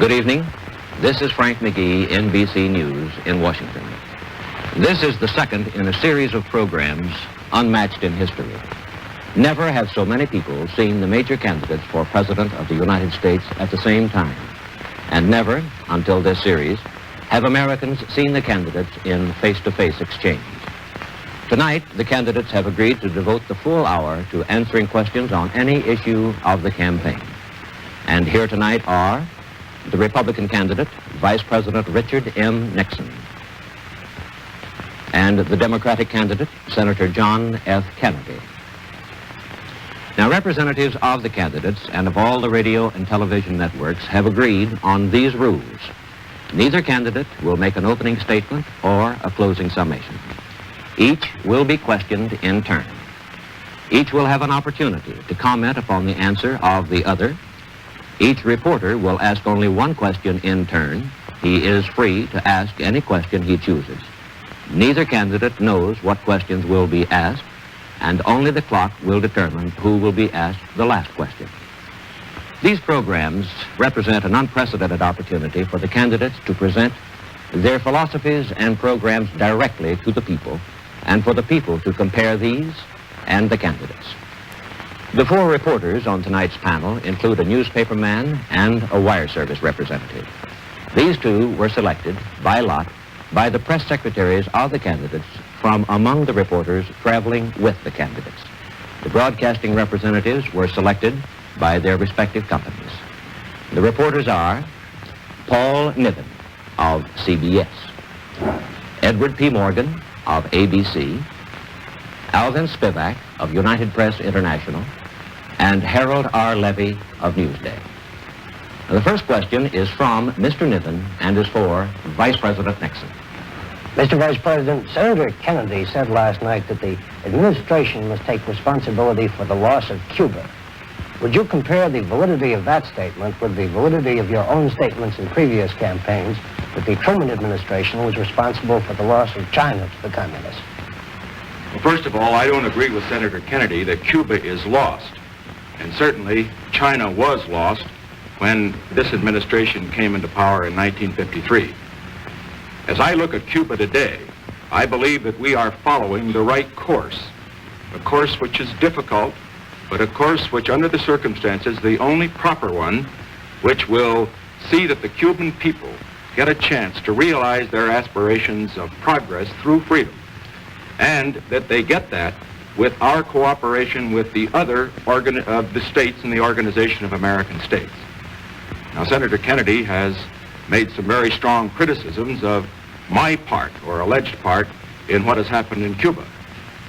Good evening. This is Frank McGee, NBC News in Washington. This is the second in a series of programs unmatched in history. Never have so many people seen the major candidates for President of the United States at the same time. And never, until this series, have Americans seen the candidates in face-to-face exchange. Tonight, the candidates have agreed to devote the full hour to answering questions on any issue of the campaign. And here tonight are the Republican candidate, Vice President Richard M. Nixon, and the Democratic candidate, Senator John F. Kennedy. Now, representatives of the candidates and of all the radio and television networks have agreed on these rules. Neither candidate will make an opening statement or a closing summation. Each will be questioned in turn. Each will have an opportunity to comment upon the answer of the other. Each reporter will ask only one question in turn. He is free to ask any question he chooses. Neither candidate knows what questions will be asked, and only the clock will determine who will be asked the last question. These programs represent an unprecedented opportunity for the candidates to present their philosophies and programs directly to the people, and for the people to compare these and the candidates. The four reporters on tonight's panel include a newspaperman and a wire service representative. These two were selected by lot by the press secretaries of the candidates from among the reporters traveling with the candidates. The broadcasting representatives were selected by their respective companies. The reporters are Paul Niven of CBS, Edward P. Morgan of ABC, Alvin Spivak of United Press International, and Harold R. Levy of Newsday. Now, the first question is from Mr. Niven and is for Vice President Nixon. Mr. Vice President, Senator Kennedy said last night that the administration must take responsibility for the loss of Cuba. Would you compare the validity of that statement with the validity of your own statements in previous campaigns that the Truman administration was responsible for the loss of China to the communists? Well, first of all, I don't agree with Senator Kennedy that Cuba is lost. And certainly, China was lost when this administration came into power in 1953. As I look at Cuba today, I believe that we are following the right course, a course which is difficult, but a course which, under the circumstances, the only proper one, which will see that the Cuban people get a chance to realize their aspirations of progress through freedom, and that they get that with our cooperation with the other of the states in the Organization of American States. Now, Senator Kennedy has made some very strong criticisms of my part, or alleged part, in what has happened in Cuba.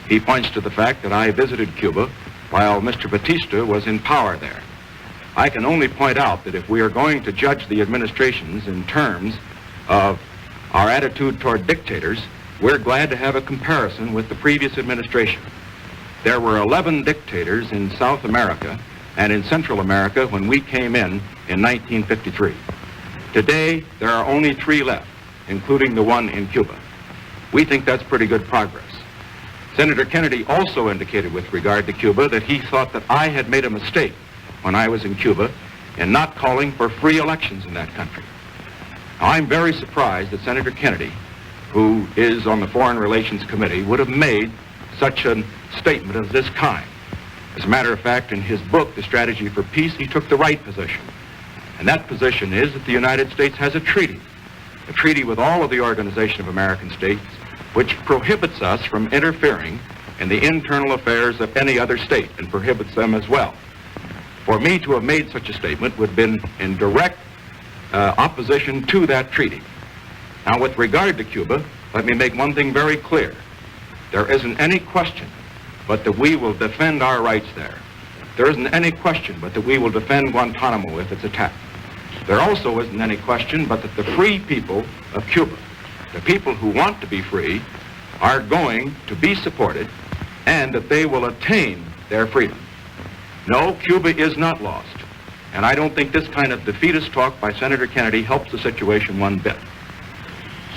He points to the fact that I visited Cuba while Mr. Batista was in power there. I can only point out that if we are going to judge the administrations in terms of our attitude toward dictators, we're glad to have a comparison with the previous administration. There were 11 dictators in South America and in Central America when we came in 1953. Today, there are only 3 left, including the one in Cuba. We think that's pretty good progress. Senator Kennedy also indicated with regard to Cuba that he thought that I had made a mistake when I was in Cuba in not calling for free elections in that country. Now, I'm very surprised that Senator Kennedy, who is on the Foreign Relations Committee, would have made such a statement of this kind. As a matter of fact, in his book, The Strategy for Peace, he took the right position. And that position is that the United States has a treaty with all of the Organization of American States, which prohibits us from interfering in the internal affairs of any other state and prohibits them as well. For me to have made such a statement would have been in direct opposition to that treaty. Now, with regard to Cuba, let me make one thing very clear. There isn't any question but that we will defend our rights there. There isn't any question but that we will defend Guantanamo if it's attacked. There also isn't any question but that the free people of Cuba, the people who want to be free, are going to be supported and that they will attain their freedom. No, Cuba is not lost. And I don't think this kind of defeatist talk by Senator Kennedy helps the situation one bit.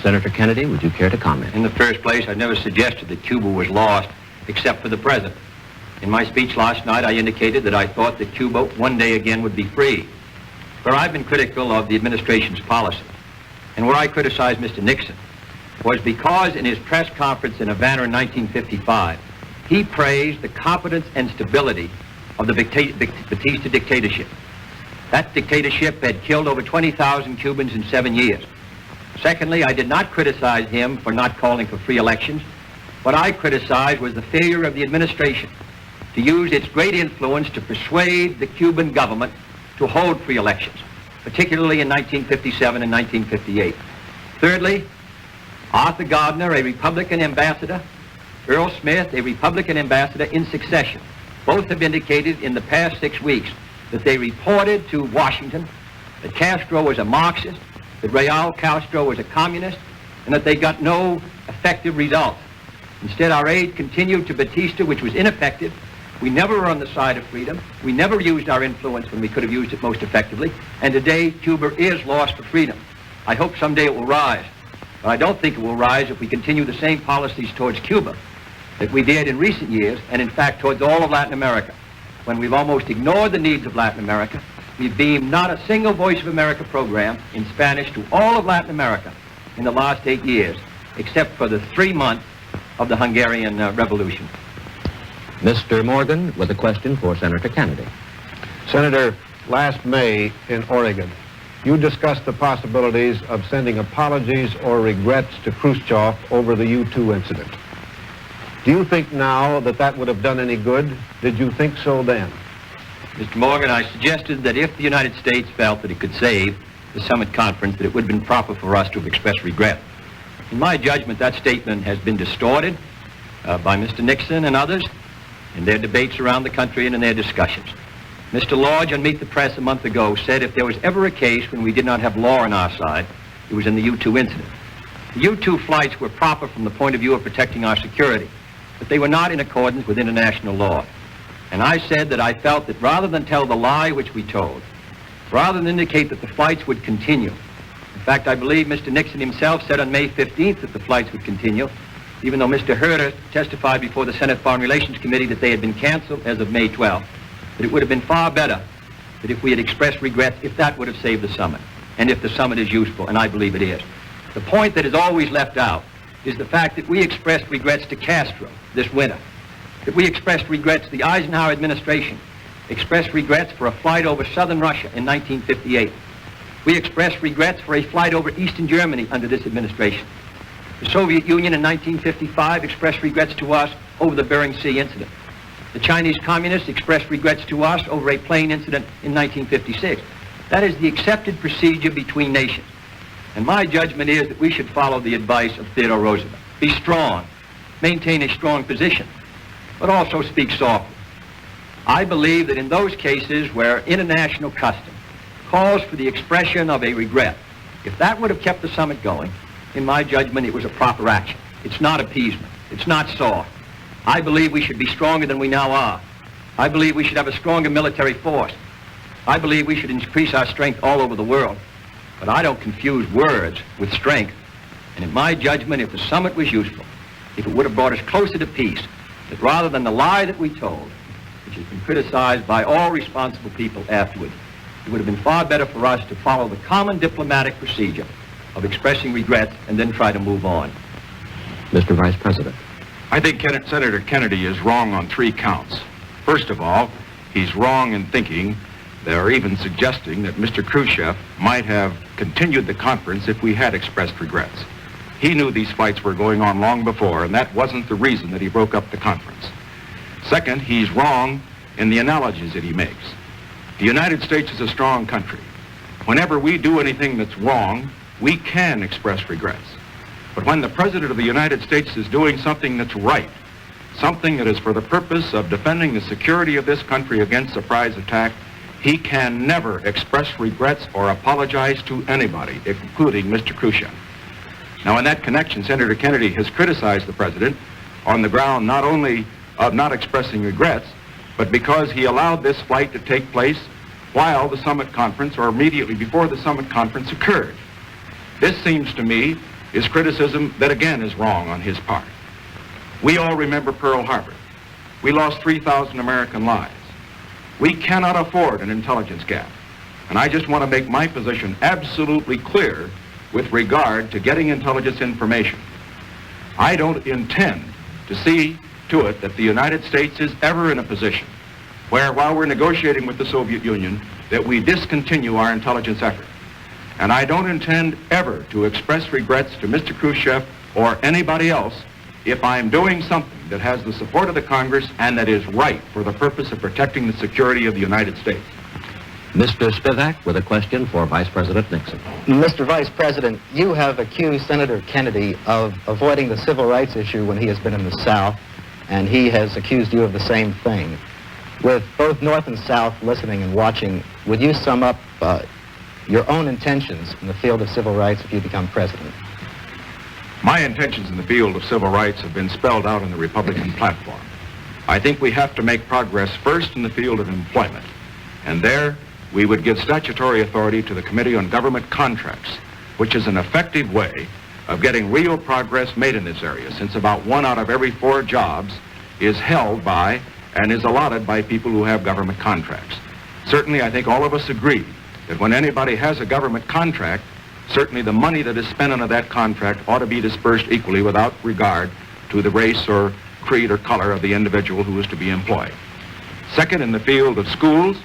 Senator Kennedy, would you care to comment? In the first place, I never suggested that Cuba was lost, except for the president. In my speech last night, I indicated that I thought that Cuba one day again would be free. where I've been critical of the administration's policy, and where I criticized Mr. Nixon, was because in his press conference in Havana in 1955, he praised the competence and stability of the Batista dictatorship. That dictatorship had killed over 20,000 Cubans in 7 years. Secondly, I did not criticize him for not calling for free elections. What I criticized was the failure of the administration to use its great influence to persuade the Cuban government to hold free elections, particularly in 1957 and 1958. Thirdly, Arthur Gardner, a Republican ambassador, Earl Smith, a Republican ambassador in succession, both have indicated in the past 6 weeks that they reported to Washington that Castro was a Marxist, that Raul Castro was a communist, and that they got no effective results. Instead, our aid continued to Batista, which was ineffective. We never were on the side of freedom. We never used our influence when we could have used it most effectively. And today, Cuba is lost for freedom. I hope someday it will rise. But I don't think it will rise if we continue the same policies towards Cuba that we did in recent years, and in fact towards all of Latin America. When we've almost ignored the needs of Latin America, we've beamed not a single Voice of America program in Spanish to all of Latin America in the last 8 years, except for the 3 months of the Hungarian Revolution. Mr. Morgan with a question for Senator Kennedy. Senator, last May in Oregon, you discussed the possibilities of sending apologies or regrets to Khrushchev over the U-2 incident. Do you think now that that would have done any good? Did you think so then? Mr. Morgan, I suggested that if the United States felt that it could save the summit conference, that it would have been proper for us to have expressed regret. In my judgment, that statement has been distorted by Mr. Nixon and others in their debates around the country and in their discussions. Mr. Lodge on Meet the Press a month ago said if there was ever a case when we did not have law on our side, it was in the U-2 incident. The U-2 flights were proper from the point of view of protecting our security, but they were not in accordance with international law. And I said that I felt that rather than tell the lie which we told, rather than indicate that the flights would continue, in fact, I believe Mr. Nixon himself said on May 15th that the flights would continue, even though Mr. Herter testified before the Senate Foreign Relations Committee that they had been canceled as of May 12th, that it would have been far better that if we had expressed regrets, if that would have saved the summit, and if the summit is useful, and I believe it is. The point that is always left out is the fact that we expressed regrets to Castro this winter, that we expressed regrets to the Eisenhower administration, expressed regrets for a flight over southern Russia in 1958. We expressed regrets for a flight over eastern Germany under this administration. The Soviet Union in 1955 expressed regrets to us over the Bering Sea incident. The Chinese communists expressed regrets to us over a plane incident in 1956. That is the accepted procedure between nations. And my judgment is that we should follow the advice of Theodore Roosevelt. Be strong, maintain a strong position, but also speak softly. I believe that in those cases where international custom calls for the expression of a regret, if that would have kept the summit going, in my judgment, it was a proper action. It's not appeasement. It's not soft. I believe we should be stronger than we now are. I believe we should have a stronger military force. I believe we should increase our strength all over the world. But I don't confuse words with strength. And in my judgment, if the summit was useful, if it would have brought us closer to peace, that rather than the lie that we told, which has been criticized by all responsible people afterward, it would have been far better for us to follow the common diplomatic procedure of expressing regrets and then try to move on. Mr. Vice President. I think Senator Kennedy is wrong on 3 counts. First of all, he's wrong in thinking, or even suggesting, that Mr. Khrushchev might have continued the conference if we had expressed regrets. He knew these fights were going on long before, and that wasn't the reason that he broke up the conference. Second, he's wrong in the analogies that he makes. The United States is a strong country. Whenever we do anything that's wrong, we can express regrets. But when the President of the United States is doing something that's right, something that is for the purpose of defending the security of this country against surprise attack, he can never express regrets or apologize to anybody, including Mr. Khrushchev. Now, in that connection, Senator Kennedy has criticized the President on the ground not only of not expressing regrets, but because he allowed this flight to take place while the summit conference, or immediately before the summit conference occurred. This seems to me is criticism that again is wrong on his part. We all remember Pearl Harbor. We lost 3,000 American lives. We cannot afford an intelligence gap. And I just want to make my position absolutely clear with regard to getting intelligence information. I don't intend to see to it that the United States is ever in a position where, while we're negotiating with the Soviet Union, that we discontinue our intelligence effort. And I don't intend ever to express regrets to Mr. Khrushchev or anybody else if I'm doing something that has the support of the Congress and that is right for the purpose of protecting the security of the United States. Mr. Spivak with a question for Vice President Nixon. Mr. Vice President, you have accused Senator Kennedy of avoiding the civil rights issue when he has been in the South, and he has accused you of the same thing. With both North and South listening and watching, would you sum up your own intentions in the field of civil rights if you become president? My intentions in the field of civil rights have been spelled out in the Republican platform. I think we have to make progress first in the field of employment, and there we would give statutory authority to the Committee on Government Contracts, which is an effective way of getting real progress made in this area, since about 1 out of every 4 jobs is held by and is allotted by people who have government contracts. Certainly, I think all of us agree that when anybody has a government contract, certainly the money that is spent under that contract ought to be dispersed equally without regard to the race or creed or color of the individual who is to be employed. Second, in the field of schools,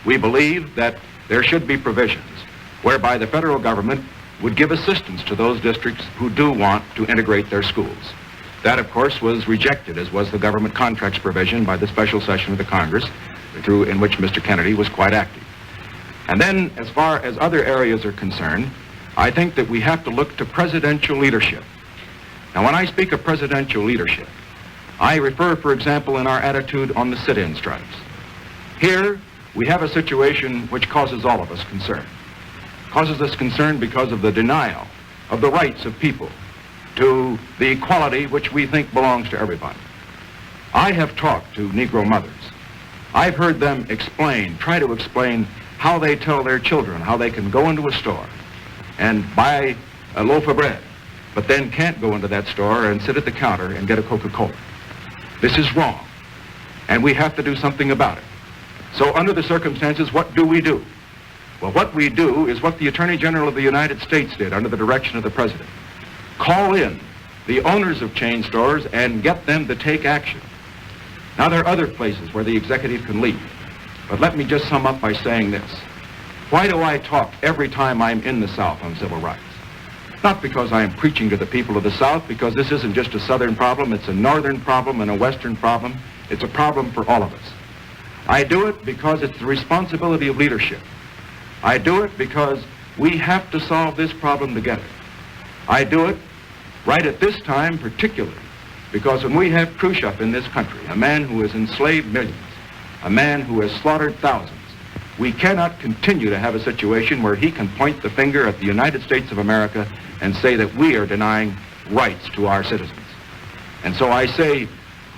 we believe that there should be provisions whereby the federal government would give assistance to those districts who do want to integrate their schools. That, of course, was rejected, as was the government contracts provision by the special session of the Congress, in which Mr. Kennedy was quite active. And then, as far as other areas are concerned, I think that we have to look to presidential leadership. Now, when I speak of presidential leadership, I refer, for example, in our attitude on the sit-in strikes. Here, we have a situation which causes all of us concern. Causes us concern because of the denial of the rights of people to the equality which we think belongs to everybody. I have talked to Negro mothers. I've heard them try to explain how they tell their children how they can go into a store and buy a loaf of bread, but then can't go into that store and sit at the counter and get a Coca-Cola. This is wrong, and we have to do something about it. So under the circumstances, what do we do? Well, what we do is what the Attorney General of the United States did under the direction of the President. Call in the owners of chain stores and get them to take action. Now, there are other places where the executive can lead, but let me just sum up by saying this. Why do I talk every time I'm in the South on civil rights? Not because I am preaching to the people of the South, because this isn't just a Southern problem, it's a Northern problem and a Western problem. It's a problem for all of us. I do it because it's the responsibility of leadership. I do it because we have to solve this problem together. I do it right at this time particularly because when we have Khrushchev in this country, a man who has enslaved millions, a man who has slaughtered thousands, we cannot continue to have a situation where he can point the finger at the United States of America and say that we are denying rights to our citizens. And so I say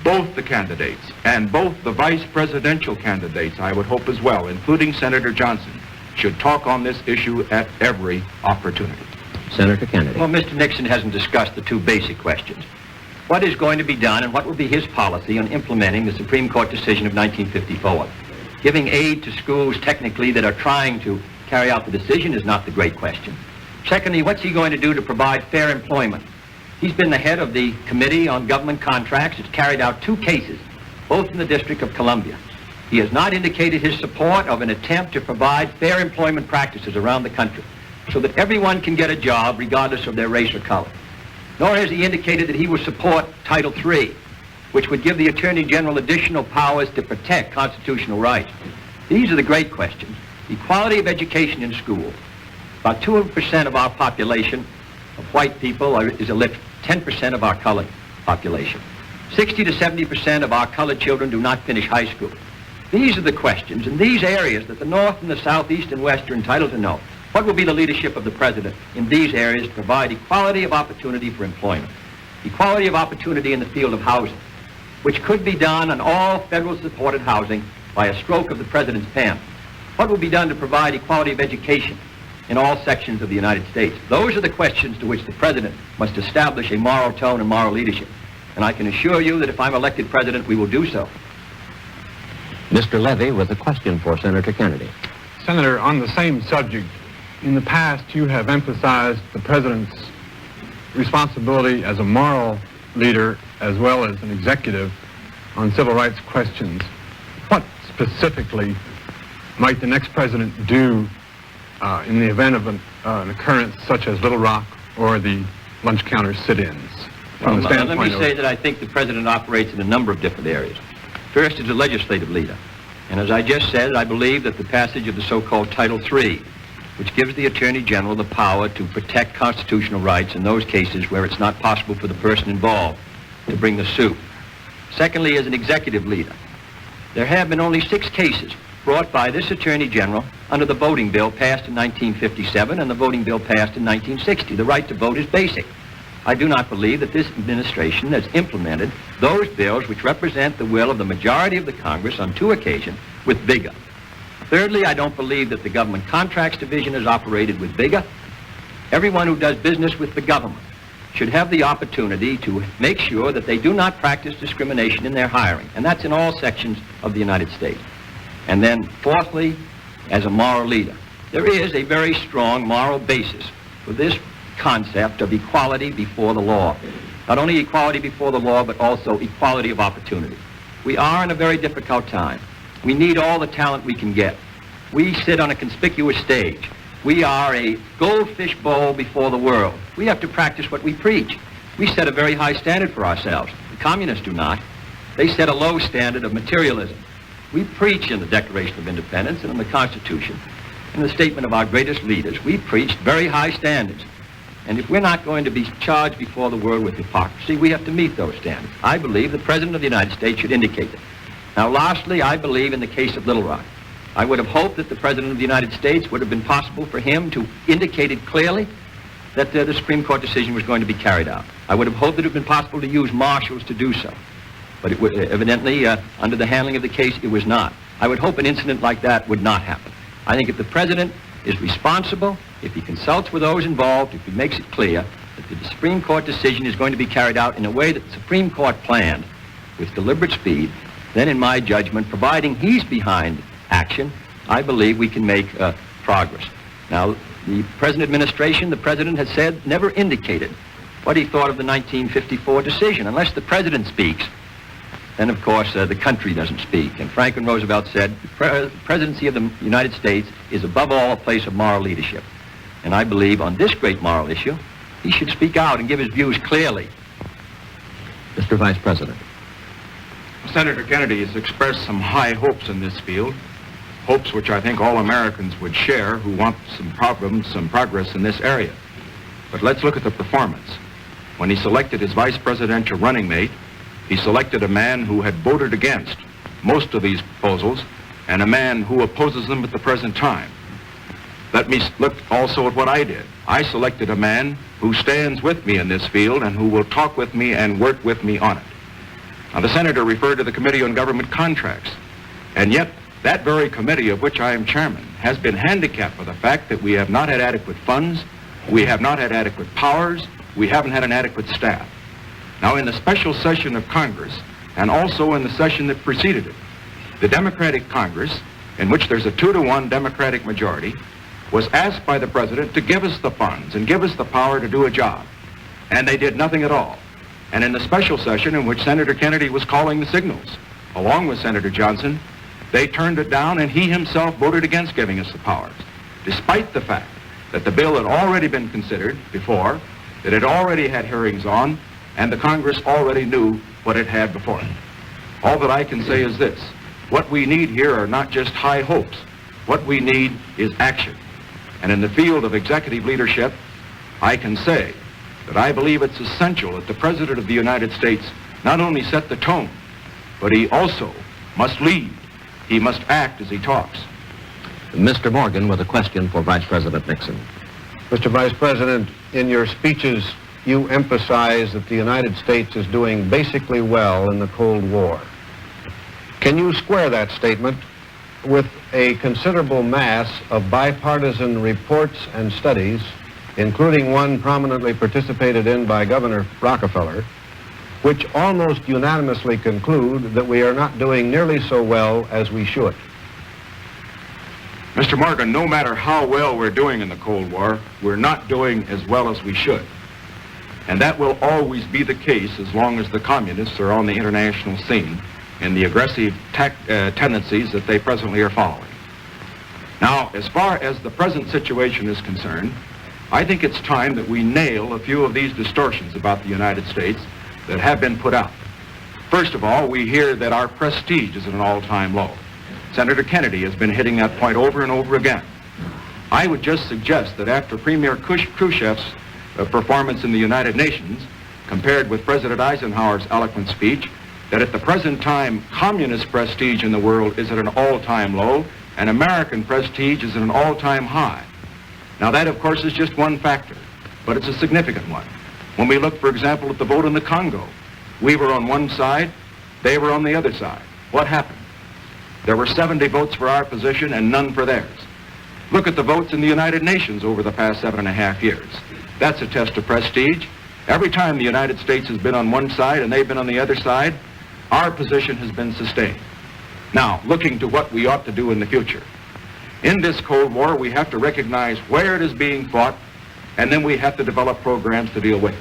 both the candidates and both the vice presidential candidates, I would hope as well, including Senator Johnson, should talk on this issue at every opportunity. Senator Kennedy. Well, Mr. Nixon hasn't discussed the 2 basic questions. What is going to be done and what will be his policy on implementing the Supreme Court decision of 1954? Giving aid to schools technically that are trying to carry out the decision is not the great question. Secondly, what's he going to do to provide fair employment? He's been the head of the Committee on Government Contracts. It's carried out 2 cases, both in the District of Columbia. He has not indicated his support of an attempt to provide fair employment practices around the country so that everyone can get a job regardless of their race or color. Nor has he indicated that he will support Title III, which would give the Attorney General additional powers to protect constitutional rights. These are the great questions. Equality of education in school. About 2% of our population of white people is illiterate, 10% of our colored population. 60 to 70% of our colored children do not finish high school. These are the questions in these areas that the North and the South, East and West are entitled to know. What will be the leadership of the President in these areas to provide equality of opportunity for employment? Equality of opportunity in the field of housing, which could be done on all federal supported housing by a stroke of the President's pen. What will be done to provide equality of education in all sections of the United States? Those are the questions to which the President must establish a moral tone and moral leadership. And I can assure you that if I'm elected President, we will do so. Mr. Levy with a question for Senator Kennedy. Senator, on the same subject, in the past you have emphasized the President's responsibility as a moral leader as well as an executive on civil rights questions. What specifically might the next President do in the event of an occurrence such as Little Rock or the lunch counter sit-ins? Well, let me say that I think the President operates in a number of different areas. First, as a legislative leader. And as I just said, I believe that the passage of the so-called Title III, which gives the Attorney General the power to protect constitutional rights in those cases where it's not possible for the person involved to bring the suit. Secondly, as an executive leader, there have been only 6 cases brought by this Attorney General under the voting bill passed in 1957 and the voting bill passed in 1960. The right to vote is basic. I do not believe that this administration has implemented those bills which represent the will of the majority of the Congress on 2 occasions with vigor. Thirdly, I don't believe that the Government Contracts Division has operated with vigor. Everyone who does business with the government should have the opportunity to make sure that they do not practice discrimination in their hiring, and that's in all sections of the United States. And then, fourthly, as a moral leader, there is a very strong moral basis for this concept of equality before the law. Not only equality before the law, but also equality of opportunity. We are in a very difficult time. We need all the talent we can get. We sit on a conspicuous stage. We are a goldfish bowl before the world. We have to practice what we preach. We set a very high standard for ourselves. The communists do not. They set a low standard of materialism. We preach in the Declaration of Independence and in the Constitution, in the statement of our greatest leaders, we preached very high standards. And if we're not going to be charged before the world with hypocrisy, we have to meet those standards. I believe the President of the United States should indicate it. Now, lastly, I believe in the case of Little Rock. I would have hoped that the President of the United States would have been possible for him to indicate it clearly that the Supreme Court decision was going to be carried out. I would have hoped that it would have been possible to use marshals to do so. But it evidently, under the handling of the case, it was not. I would hope an incident like that would not happen. I think if the President is responsible, if he consults with those involved, if he makes it clear that the Supreme Court decision is going to be carried out in a way that the Supreme Court planned with deliberate speed, then in my judgment, providing he's behind action, I believe we can make progress. Now, the present administration, the President has said, never indicated what he thought of the 1954 decision. Unless the President speaks, then of course the country doesn't speak. And Franklin Roosevelt said, the presidency of the United States is above all a place of moral leadership. And I believe on this great moral issue, he should speak out and give his views clearly. Mr. Vice President. Senator Kennedy has expressed some high hopes in this field, hopes which I think all Americans would share who want some progress in this area. But let's look at the performance. When he selected his vice presidential running mate, he selected a man who had voted against most of these proposals and a man who opposes them at the present time. Let me look also at what I did. I selected a man who stands with me in this field and who will talk with me and work with me on it. Now, the Senator referred to the Committee on Government Contracts, and yet that very committee of which I am chairman has been handicapped by the fact that we have not had adequate funds, we have not had adequate powers, we haven't had an adequate staff. Now, in the special session of Congress, and also in the session that preceded it, the Democratic Congress, in which there's a 2-to-1 Democratic majority, was asked by the President to give us the funds and give us the power to do a job. And they did nothing at all. And in the special session in which Senator Kennedy was calling the signals, along with Senator Johnson, they turned it down and he himself voted against giving us the powers, despite the fact that the bill had already been considered before, that it already had hearings on, and the Congress already knew what it had before it. All that I can say is this: what we need here are not just high hopes. What we need is action. And in the field of executive leadership, I can say that I believe it's essential that the President of the United States not only set the tone, but he also must lead. He must act as he talks. Mr. Morgan with a question for Vice President Nixon. Mr. Vice President, in your speeches, you emphasize that the United States is doing basically well in the Cold War. Can you square that statement with a considerable mass of bipartisan reports and studies, including one prominently participated in by Governor Rockefeller, which almost unanimously conclude that we are not doing nearly so well as we should? Mr. Morgan, no matter how well we're doing in the Cold War, we're not doing as well as we should. And that will always be the case as long as the communists are on the international scene in the aggressive tendencies that they presently are following. Now, as far as the present situation is concerned, I think it's time that we nail a few of these distortions about the United States that have been put out. First of all, we hear that our prestige is at an all-time low. Senator Kennedy has been hitting that point over and over again. I would just suggest that after Premier Khrushchev's performance in the United Nations, compared with President Eisenhower's eloquent speech, that at the present time, communist prestige in the world is at an all-time low, and American prestige is at an all-time high. Now that, of course, is just one factor, but it's a significant one. When we look, for example, at the vote in the Congo, we were on one side, they were on the other side. What happened? There were 70 votes for our position and none for theirs. Look at the votes in the United Nations over the past 7.5 years. That's a test of prestige. Every time the United States has been on one side and they've been on the other side, our position has been sustained. Now, looking to what we ought to do in the future. In this Cold War, we have to recognize where it is being fought, and then we have to develop programs to deal with it.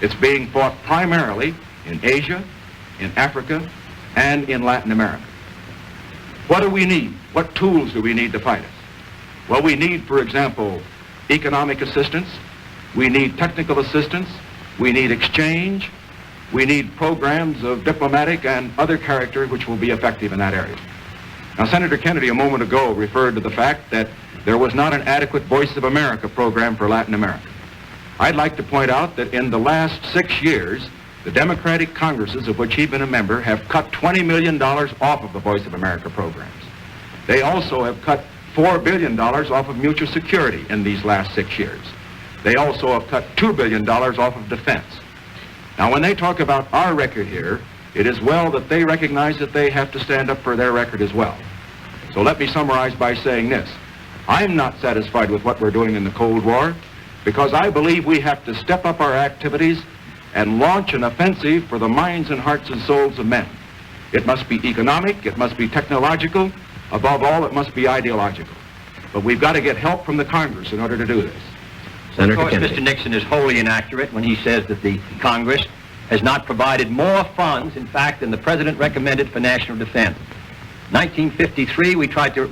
It's being fought primarily in Asia, in Africa, and in Latin America. What do we need? What tools do we need to fight it? Well, we need, for example, economic assistance. We need technical assistance. We need exchange. We need programs of diplomatic and other character which will be effective in that area. Now, Senator Kennedy a moment ago referred to the fact that there was not an adequate Voice of America program for Latin America. I'd like to point out that in the last 6 years, the Democratic Congresses, of which he's been a member, have cut $20 million off of the Voice of America programs. They also have cut $4 billion off of mutual security in these last 6 years. They also have cut $2 billion off of defense. Now, when they talk about our record here, it is well that they recognize that they have to stand up for their record as well. So let me summarize by saying this. I'm not satisfied with what we're doing in the Cold War because I believe we have to step up our activities and launch an offensive for the minds and hearts and souls of men. It must be economic, it must be technological, above all, it must be ideological. But we've got to get help from the Congress in order to do this. Of course, Mr. Nixon is wholly inaccurate when he says that the Congress has not provided more funds, in fact, than the President recommended for national defense. 1953, we tried to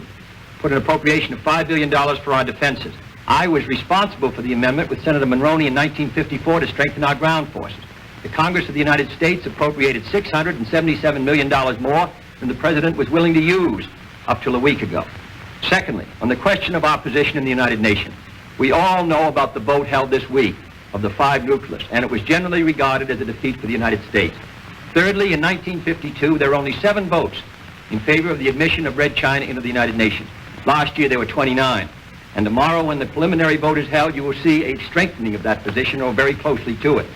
put an appropriation of $5 billion for our defenses. I was responsible for the amendment with Senator Monroney in 1954 to strengthen our ground forces. The Congress of the United States appropriated $677 million more than the President was willing to use up till a week ago. Secondly, on the question of our position in the United Nations, we all know about the vote held this week of the 5 nucleus, and it was generally regarded as a defeat for the United States. Thirdly, in 1952, there were only 7 votes in favor of the admission of Red China into the United Nations. Last year, there were 29. And tomorrow, when the preliminary vote is held, you will see a strengthening of that position or very closely to it.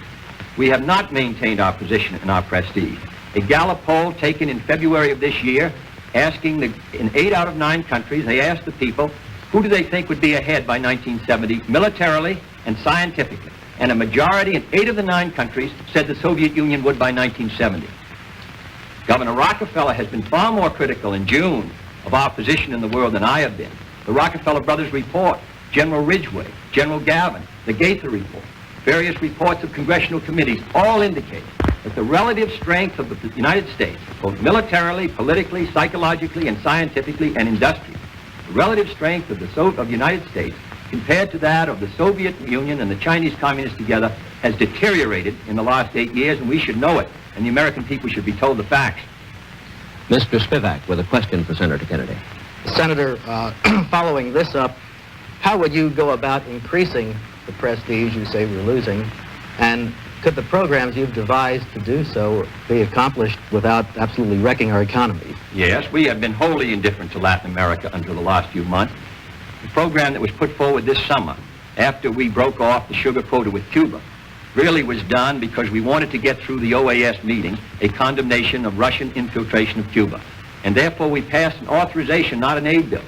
We have not maintained our position and our prestige. A Gallup poll taken in February of this year, asking in 8 out of 9 countries, they asked the people, who do they think would be ahead by 1970, militarily and scientifically? And a majority in 8 of the 9 countries said the Soviet Union would by 1970. Governor Rockefeller has been far more critical in June of our position in the world than I have been. The Rockefeller Brothers report, General Ridgway, General Gavin, the Gaither report, various reports of congressional committees all indicate that the relative strength of the United States, both militarily, politically, psychologically, and scientifically, and industrially, the relative strength of the United States compared to that of the Soviet Union and the Chinese Communists together has deteriorated in the last 8 years, and we should know it, and the American people should be told the facts. Mr. Spivak with a question for Senator Kennedy. Senator, following this up, how would you go about increasing the prestige you say we're losing, and could the programs you've devised to do so be accomplished without absolutely wrecking our economy? Yes, we have been wholly indifferent to Latin America until the last few months. The program that was put forward this summer, after we broke off the sugar quota with Cuba, really was done because we wanted to get through the OAS meeting a condemnation of Russian infiltration of Cuba. And therefore we passed an authorization, not an aid bill,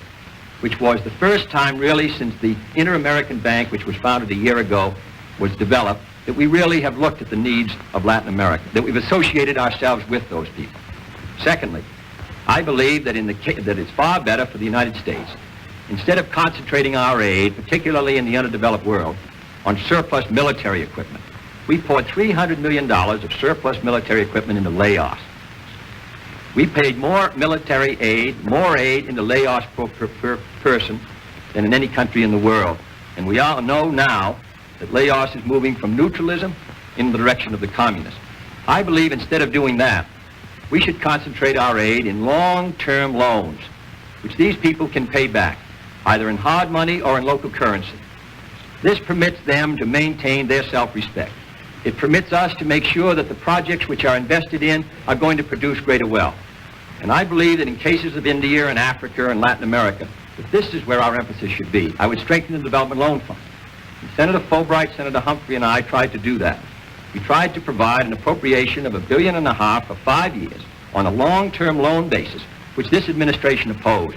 which was the first time really since the Inter-American Bank, which was founded a year ago, was developed, that we really have looked at the needs of Latin America, that we've associated ourselves with those people. Secondly, I believe that that it's far better for the United States instead of concentrating our aid, particularly in the underdeveloped world, on surplus military equipment, we poured $300 million of surplus military equipment into Laos. We paid more military aid, more aid into Laos per person than in any country in the world. And we all know now that Laos is moving from neutralism in the direction of the communists. I believe instead of doing that, we should concentrate our aid in long-term loans, which these people can pay back, either in hard money or in local currency. This permits them to maintain their self-respect. It permits us to make sure that the projects which are invested in are going to produce greater wealth. And I believe that in cases of India and Africa and Latin America, that this is where our emphasis should be. I would strengthen the Development Loan Fund. And Senator Fulbright, Senator Humphrey, and I tried to do that. We tried to provide an appropriation of $1.5 billion for 5 years on a long-term loan basis, which this administration opposed.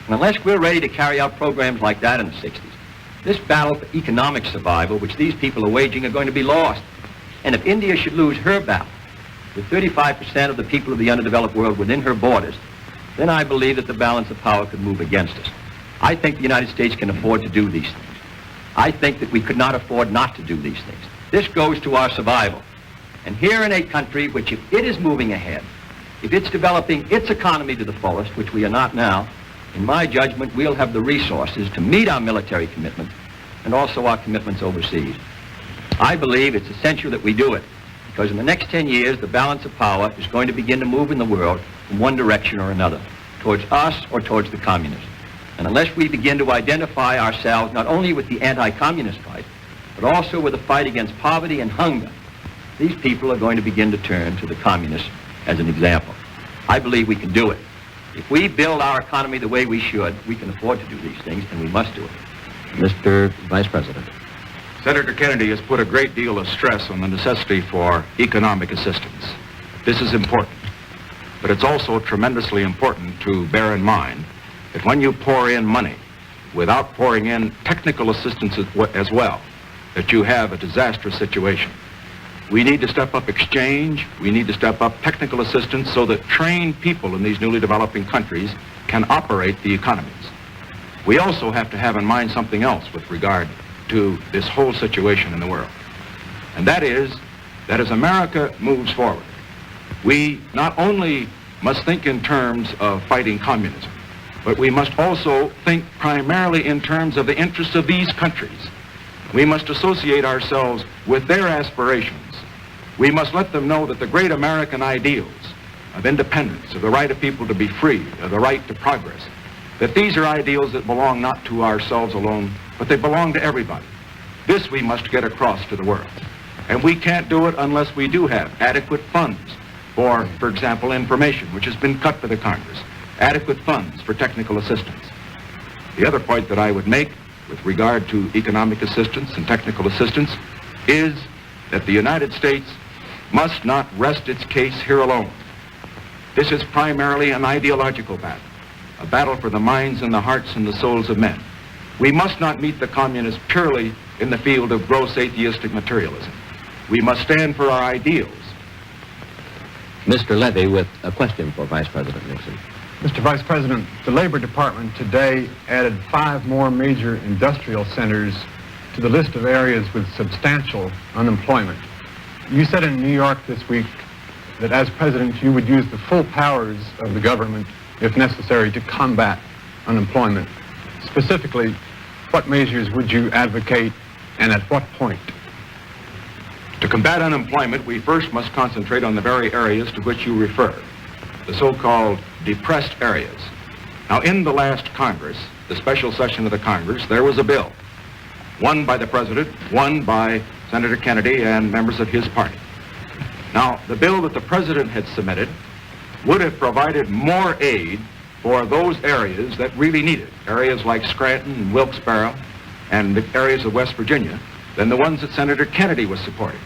And unless we're ready to carry out programs like that in the 60s, this battle for economic survival, which these people are waging, are going to be lost. And if India should lose her battle, with 35% of the people of the underdeveloped world within her borders, then I believe that the balance of power could move against us. I think the United States can afford to do these things. I think that we could not afford not to do these things. This goes to our survival. And here in a country which, if it is moving ahead, if it's developing its economy to the fullest, which we are not now, in my judgment, we'll have the resources to meet our military commitments and also our commitments overseas. I believe it's essential that we do it, because in the next 10 years, the balance of power is going to begin to move in the world in one direction or another, towards us or towards the communists. And unless we begin to identify ourselves not only with the anti-communist fight, but also with the fight against poverty and hunger, these people are going to begin to turn to the communists as an example. I believe we can do it. If we build our economy the way we should, we can afford to do these things, and we must do it. Mr. Vice President. Senator Kennedy has put a great deal of stress on the necessity for economic assistance. This is important, but it's also tremendously important to bear in mind that when you pour in money without pouring in technical assistance as well, that you have a disastrous situation. We need to step up exchange, we need to step up technical assistance so that trained people in these newly developing countries can operate the economies. We also have to have in mind something else with regard to this whole situation in the world. And that is that as America moves forward, we not only must think in terms of fighting communism, but we must also think primarily in terms of the interests of these countries. We must associate ourselves with their aspirations. We must let them know that the great American ideals of independence, of the right of people to be free, of the right to progress, that these are ideals that belong not to ourselves alone, but they belong to everybody. This we must get across to the world. And we can't do it unless we do have adequate funds for example, information, which has been cut by the Congress, adequate funds for technical assistance. The other point that I would make with regard to economic assistance and technical assistance is that the United States must not rest its case here alone. This is primarily an ideological battle, a battle for the minds and the hearts and the souls of men. We must not meet the communists purely in the field of gross atheistic materialism. We must stand for our ideals. Mr. Levy with a question for Vice President Nixon. Mr. Vice President, the Labor Department today added 5 more major industrial centers to the list of areas with substantial unemployment. You said in New York this week that as President you would use the full powers of the government, if necessary, to combat unemployment. Specifically, what measures would you advocate and at what point? To combat unemployment, we first must concentrate on the very areas to which you refer, the so-called depressed areas. Now, in the last Congress, the special session of the Congress, there was a bill, one by the President, one by Senator Kennedy and members of his party. Now, the bill that the President had submitted would have provided more aid for those areas that really need it, areas like Scranton and Wilkes-Barre and the areas of West Virginia, than the ones that Senator Kennedy was supporting.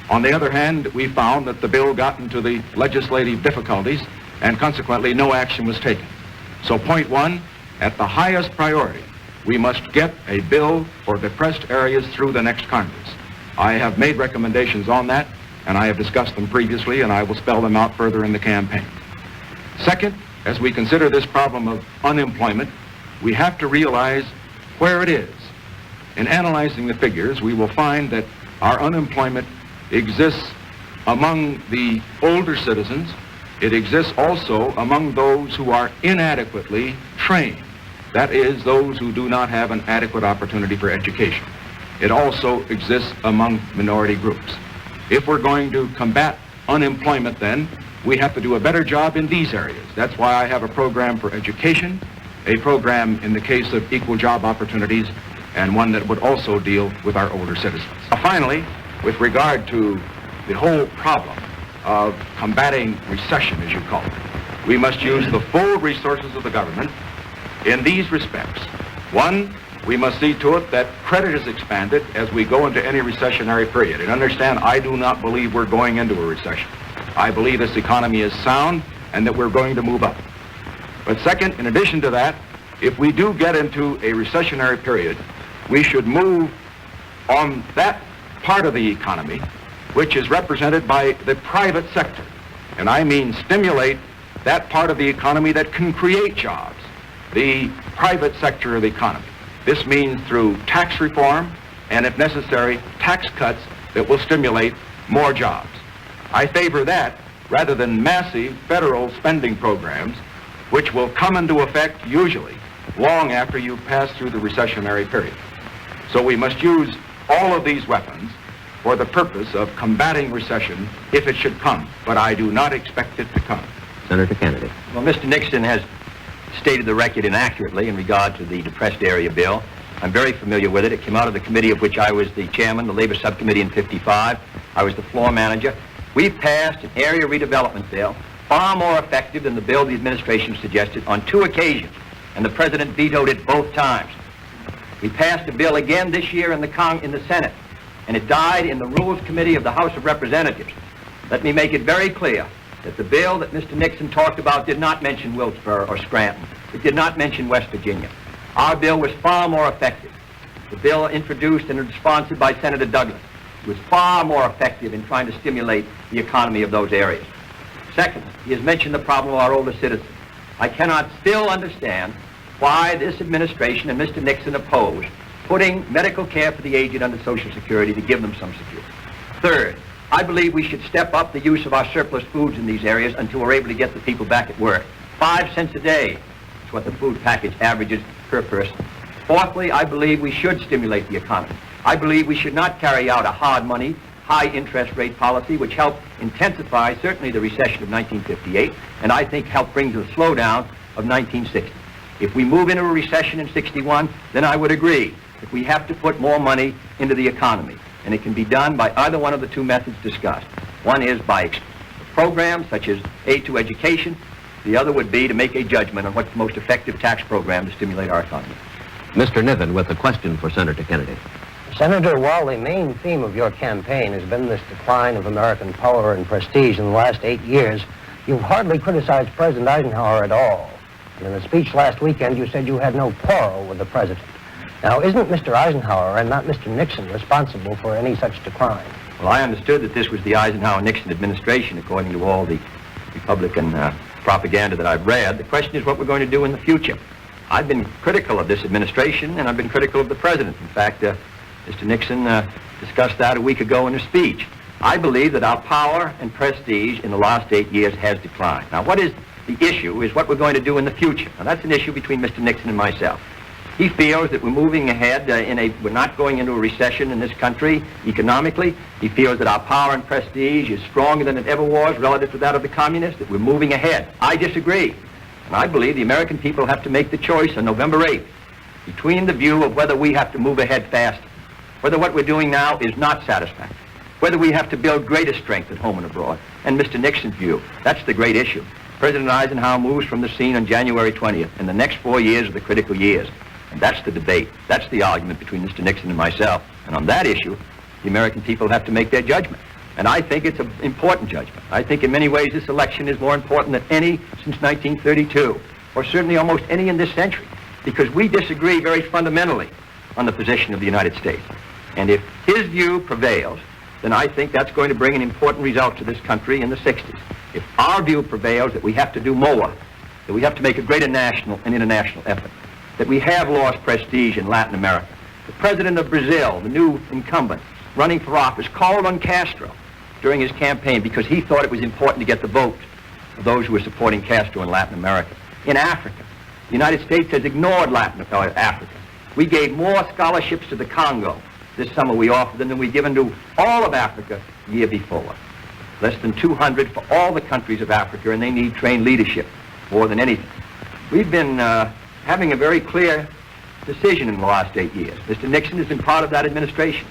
On the other hand, we found that the bill got into the legislative difficulties and consequently no action was taken. So point one, at the highest priority, we must get a bill for depressed areas through the next Congress. I have made recommendations on that and I have discussed them previously and I will spell them out further in the campaign. Second, as we consider this problem of unemployment, we have to realize where it is. In analyzing the figures, we will find that our unemployment exists among the older citizens. It exists also among those who are inadequately trained. That is, those who do not have an adequate opportunity for education. It also exists among minority groups. If we're going to combat unemployment, then we have to do a better job in these areas. That's why I have a program for education, a program in the case of equal job opportunities, and one that would also deal with our older citizens. Finally, with regard to the whole problem of combating recession, as you call it, we must use the full resources of the government in these respects. One, we must see to it that credit is expanded as we go into any recessionary period. And understand, I do not believe we're going into a recession. I believe this economy is sound and that we're going to move up. But second, in addition to that, if we do get into a recessionary period, we should move on that part of the economy which is represented by the private sector. And I mean stimulate that part of the economy that can create jobs, the private sector of the economy. This means through tax reform and, if necessary, tax cuts that will stimulate more jobs. I favor that rather than massive federal spending programs which will come into effect usually long after you pass through the recessionary period. So we must use all of these weapons for the purpose of combating recession if it should come, but I do not expect it to come. Senator Kennedy. Well, Mr. Nixon has stated the record inaccurately in regard to the depressed area bill. I'm very familiar with it. It came out of the committee of which I was the chairman, the Labor Subcommittee in '55. I was the floor manager. We passed an area redevelopment bill far more effective than the bill the administration suggested on 2 occasions, and the president vetoed it both times. We passed a bill again this year in the Senate, and it died in the Rules Committee of the House of Representatives. Let me make it very clear that the bill that Mr. Nixon talked about did not mention Wilkesboro or Scranton. It did not mention West Virginia. Our bill was far more effective. The bill introduced and sponsored by Senator Douglas was far more effective in trying to stimulate the economy of those areas. Second, he has mentioned the problem of our older citizens. I cannot still understand why this administration and Mr. Nixon oppose putting medical care for the aged under Social Security to give them some security. Third, I believe we should step up the use of our surplus foods in these areas until we're able to get the people back at work. 5 cents a day is what the food package averages per person. Fourthly, I believe we should stimulate the economy. I believe we should not carry out a hard money, high interest rate policy which helped intensify certainly the recession of 1958 and I think helped bring to the slowdown of 1960. If we move into a recession in 61, then I would agree that we have to put more money into the economy. And it can be done by either one of the 2 methods discussed. One is by programs such as aid to education. The other would be to make a judgment on what's the most effective tax program to stimulate our economy. Mr. Niven with a question for Senator Kennedy. Senator, while the main theme of your campaign has been this decline of American power and prestige in the last 8 years, you've hardly criticized President Eisenhower at all. And in a speech last weekend, you said you had no quarrel with the president. Now, isn't Mr. Eisenhower and not Mr. Nixon responsible for any such decline? Well, I understood that this was the Eisenhower-Nixon administration, according to all the Republican propaganda that I've read. The question is what we're going to do in the future. I've been critical of this administration, and I've been critical of the president. In fact, Mr. Nixon discussed that a week ago in a speech. I believe that our power and prestige in the last 8 years has declined. Now, what is the issue is what we're going to do in the future. Now, that's an issue between Mr. Nixon and myself. He feels that we're moving ahead we're not going into a recession in this country economically. He feels that our power and prestige is stronger than it ever was relative to that of the communists, that we're moving ahead. I disagree. And I believe the American people have to make the choice on November 8th between the view of whether we have to move ahead faster, whether what we're doing now is not satisfactory, whether we have to build greater strength at home and abroad, and Mr. Nixon's view. That's the great issue. President Eisenhower moves from the scene on January 20th, and the next 4 years are the critical years. And that's the debate. That's the argument between Mr. Nixon and myself. And on that issue, the American people have to make their judgment. And I think it's an important judgment. I think in many ways this election is more important than any since 1932, or certainly almost any in this century, because we disagree very fundamentally on the position of the United States. And if his view prevails, then I think that's going to bring an important result to this country in the 60s. If our view prevails that we have to do more, that we have to make a greater national and international effort, that we have lost prestige in Latin America. The president of Brazil, the new incumbent, running for office, called on Castro during his campaign because he thought it was important to get the vote of those who were supporting Castro in Latin America. In Africa, the United States has ignored Africa. We gave more scholarships to the Congo this summer we offered them than we'd given to all of Africa the year before. Less than 200 for all the countries of Africa, and they need trained leadership more than anything. We've been having a very clear decision in the last 8 years. Mr. Nixon has been part of that administration.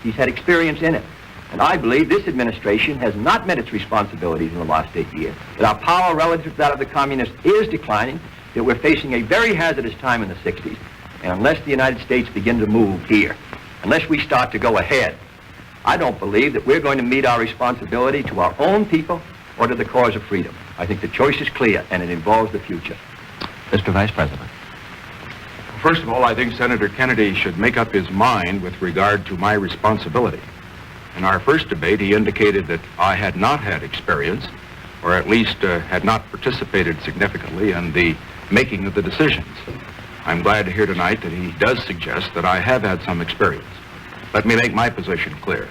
He's had experience in it. And I believe this administration has not met its responsibilities in the last 8 years, that our power relative to that of the communists is declining, that we're facing a very hazardous time in the 60s, and unless the United States begin to move here, unless we start to go ahead, I don't believe that we're going to meet our responsibility to our own people or to the cause of freedom. I think the choice is clear, and it involves the future. Mr. Vice President. First of all, I think Senator Kennedy should make up his mind with regard to my responsibility. In our first debate, he indicated that I had not had experience, or at least had not participated significantly in the making of the decisions. I'm glad to hear tonight that he does suggest that I have had some experience. Let me make my position clear.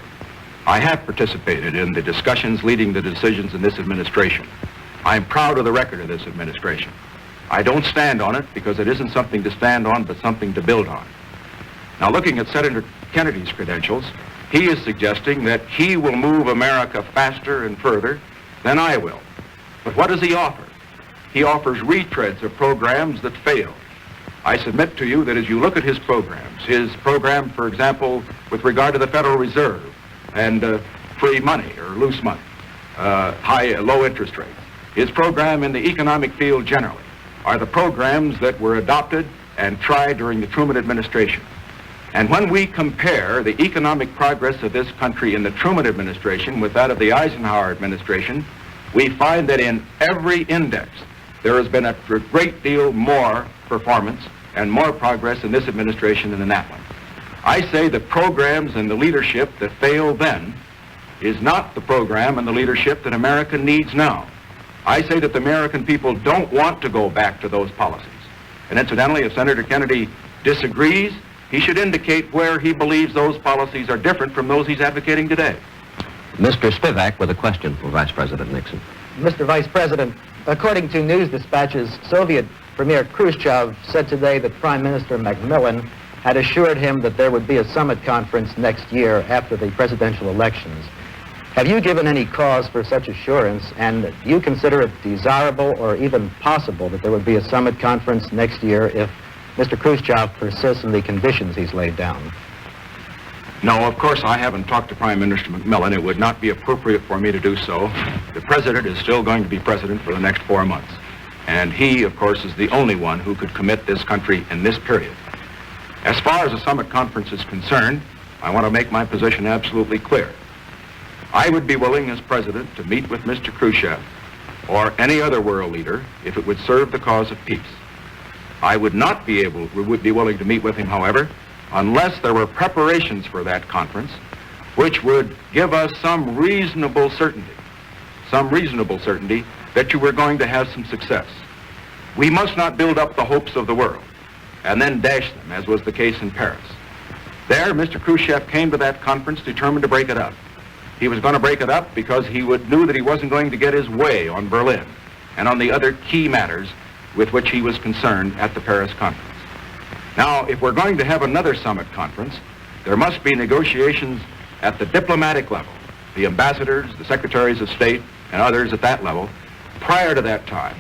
I have participated in the discussions leading the decisions in this administration. I'm proud of the record of this administration. I don't stand on it because it isn't something to stand on, but something to build on. Now, looking at Senator Kennedy's credentials, he is suggesting that he will move America faster and further than I will. But what does he offer? He offers retreads of programs that failed. I submit to you that as you look at his program, for example, with regard to the Federal Reserve and free money or loose money, low interest rates, his program in the economic field generally are the programs that were adopted and tried during the Truman administration. And when we compare the economic progress of this country in the Truman administration with that of the Eisenhower administration, we find that in every index there has been a great deal more performance and more progress in this administration than in that one. I say the programs and the leadership that failed then is not the program and the leadership that America needs now. I say that the American people don't want to go back to those policies. And incidentally, if Senator Kennedy disagrees, he should indicate where he believes those policies are different from those he's advocating today. Mr. Spivak with a question for Vice President Nixon. Mr. Vice President, according to news dispatches, Soviet Premier Khrushchev said today that Prime Minister Macmillan had assured him that there would be a summit conference next year after the presidential elections. Have you given any cause for such assurance, and do you consider it desirable or even possible that there would be a summit conference next year if Mr. Khrushchev persists in the conditions he's laid down? No, of course I haven't talked to Prime Minister Macmillan. It would not be appropriate for me to do so. The president is still going to be president for the next 4 months. And he, of course, is the only one who could commit this country in this period. As far as the summit conference is concerned, I want to make my position absolutely clear. I would be willing as president to meet with Mr. Khrushchev or any other world leader if it would serve the cause of peace. I would not be willing to meet with him, however, unless there were preparations for that conference which would give us some reasonable certainty that you were going to have some success. We must not build up the hopes of the world and then dash them, as was the case in Paris. There, Mr. Khrushchev came to that conference determined to break it up. He was going to break it up because he knew that he wasn't going to get his way on Berlin and on the other key matters with which he was concerned at the Paris conference. Now, if we're going to have another summit conference, there must be negotiations at the diplomatic level, the ambassadors, the secretaries of state, and others at that level, prior to that time,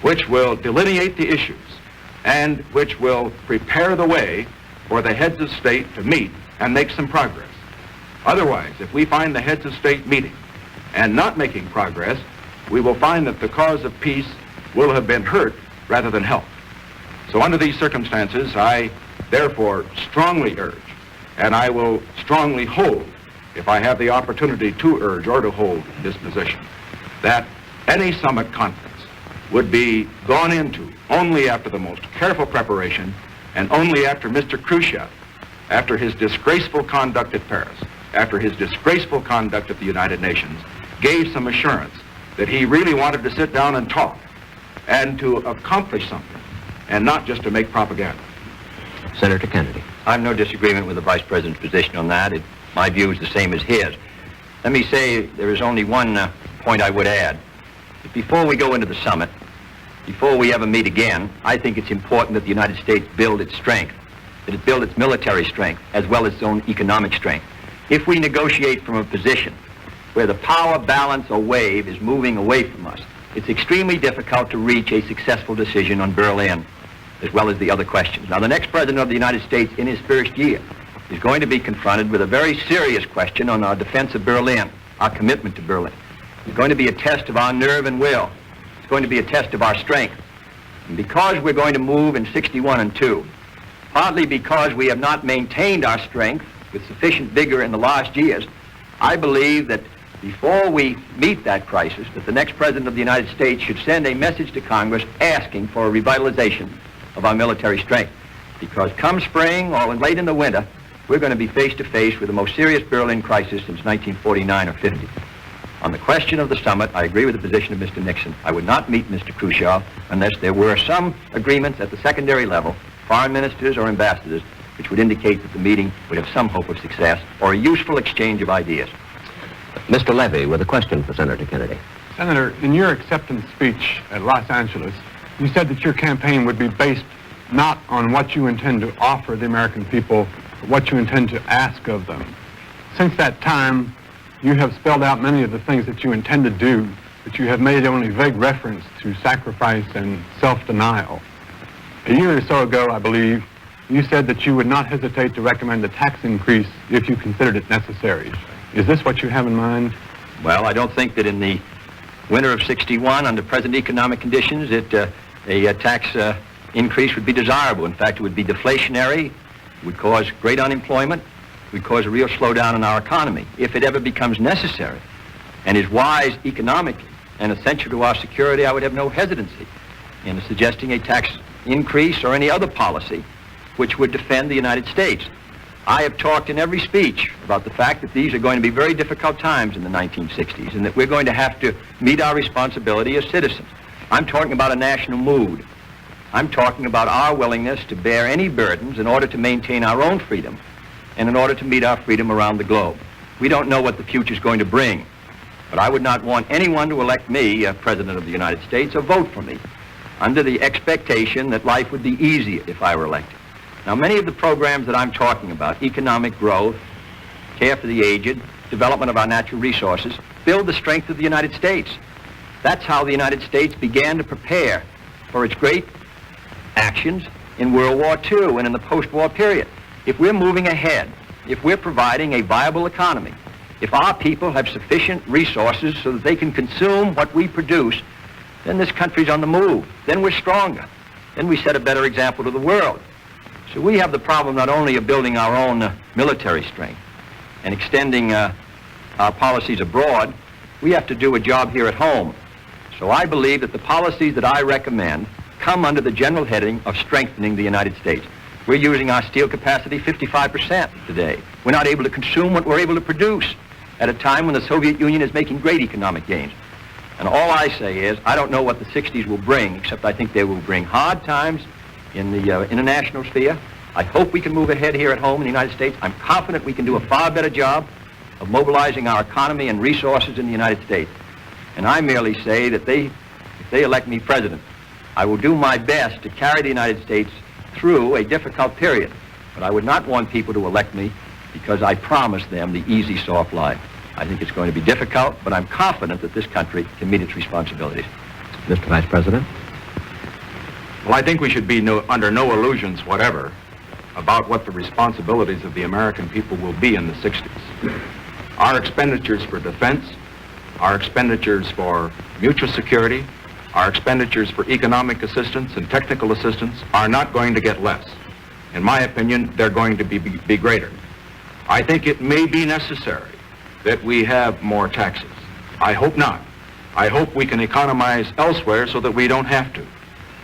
which will delineate the issues and which will prepare the way for the heads of state to meet and make some progress. Otherwise, if we find the heads of state meeting and not making progress, we will find that the cause of peace will have been hurt rather than helped. So under these circumstances, I therefore strongly urge, and I will strongly hold, if I have the opportunity to urge or to hold this position, that any summit conference would be gone into only after the most careful preparation and only after Mr. Khrushchev, after his disgraceful conduct at Paris, after his disgraceful conduct at the United Nations, gave some assurance that he really wanted to sit down and talk and to accomplish something and not just to make propaganda. Senator Kennedy. I have no disagreement with the Vice President's position on that. My view is the same as his. Let me say there is only one point I would add. That before we go into the summit, before we ever meet again, I think it's important that the United States build its strength, that it build its military strength as well as its own economic strength. If we negotiate from a position where the power balance or wave is moving away from us, it's extremely difficult to reach a successful decision on Berlin, as well as the other questions. Now, the next President of the United States in his first year is going to be confronted with a very serious question on our defense of Berlin, our commitment to Berlin. It's going to be a test of our nerve and will. It's going to be a test of our strength. And because we're going to move in 61 and 2, partly because we have not maintained our strength with sufficient vigor in the last years, I believe that before we meet that crisis, that the next President of the United States should send a message to Congress asking for a revitalization of our military strength. Because come spring or late in the winter, we're going to be face to face with the most serious Berlin crisis since 1949 or 50. On the question of the summit, I agree with the position of Mr. Nixon. I would not meet Mr. Khrushchev unless there were some agreements at the secondary level, foreign ministers or ambassadors, which would indicate that the meeting would have some hope of success or a useful exchange of ideas. Mr. Levy with a question for Senator Kennedy. Senator, in your acceptance speech at Los Angeles, you said that your campaign would be based not on what you intend to offer the American people, but what you intend to ask of them. Since that time, you have spelled out many of the things that you intend to do, but you have made only vague reference to sacrifice and self-denial. A year or so ago, I believe, you said that you would not hesitate to recommend a tax increase if you considered it necessary. Is this what you have in mind? Well, I don't think that in the winter of 61, under present economic conditions, a tax increase would be desirable. In fact, it would be deflationary, it would cause great unemployment, it would cause a real slowdown in our economy. If it ever becomes necessary and is wise economically and essential to our security, I would have no hesitancy in suggesting a tax increase or any other policy which would defend the United States. I have talked in every speech about the fact that these are going to be very difficult times in the 1960s and that we're going to have to meet our responsibility as citizens. I'm talking about a national mood. I'm talking about our willingness to bear any burdens in order to maintain our own freedom and in order to meet our freedom around the globe. We don't know what the future is going to bring, but I would not want anyone to elect me President of the United States or vote for me under the expectation that life would be easier if I were elected. Now, many of the programs that I'm talking about, economic growth, care for the aged, development of our natural resources, build the strength of the United States. That's how the United States began to prepare for its great actions in World War II and in the post-war period. If we're moving ahead, if we're providing a viable economy, if our people have sufficient resources so that they can consume what we produce, then this country's on the move. Then we're stronger. Then we set a better example to the world. So we have the problem not only of building our own military strength and extending our policies abroad, we have to do a job here at home. So I believe that the policies that I recommend come under the general heading of strengthening the United States. We're using our steel capacity 55% today. We're not able to consume what we're able to produce at a time when the Soviet Union is making great economic gains. And all I say is, I don't know what the 60s will bring, except I think they will bring hard times in the international sphere. I hope we can move ahead here at home in the United States. I'm confident we can do a far better job of mobilizing our economy and resources in the United States. And I merely say that if they elect me president, I will do my best to carry the United States through a difficult period. But I would not want people to elect me because I promised them the easy, soft life. I think it's going to be difficult, but I'm confident that this country can meet its responsibilities. Mr. Vice President. Well, I think we should be under no illusions whatever about what the responsibilities of the American people will be in the 60s. Our expenditures for defense, our expenditures for mutual security, our expenditures for economic assistance and technical assistance are not going to get less. In my opinion, they're going to be greater. I think it may be necessary that we have more taxes. I hope not. I hope we can economize elsewhere so that we don't have to.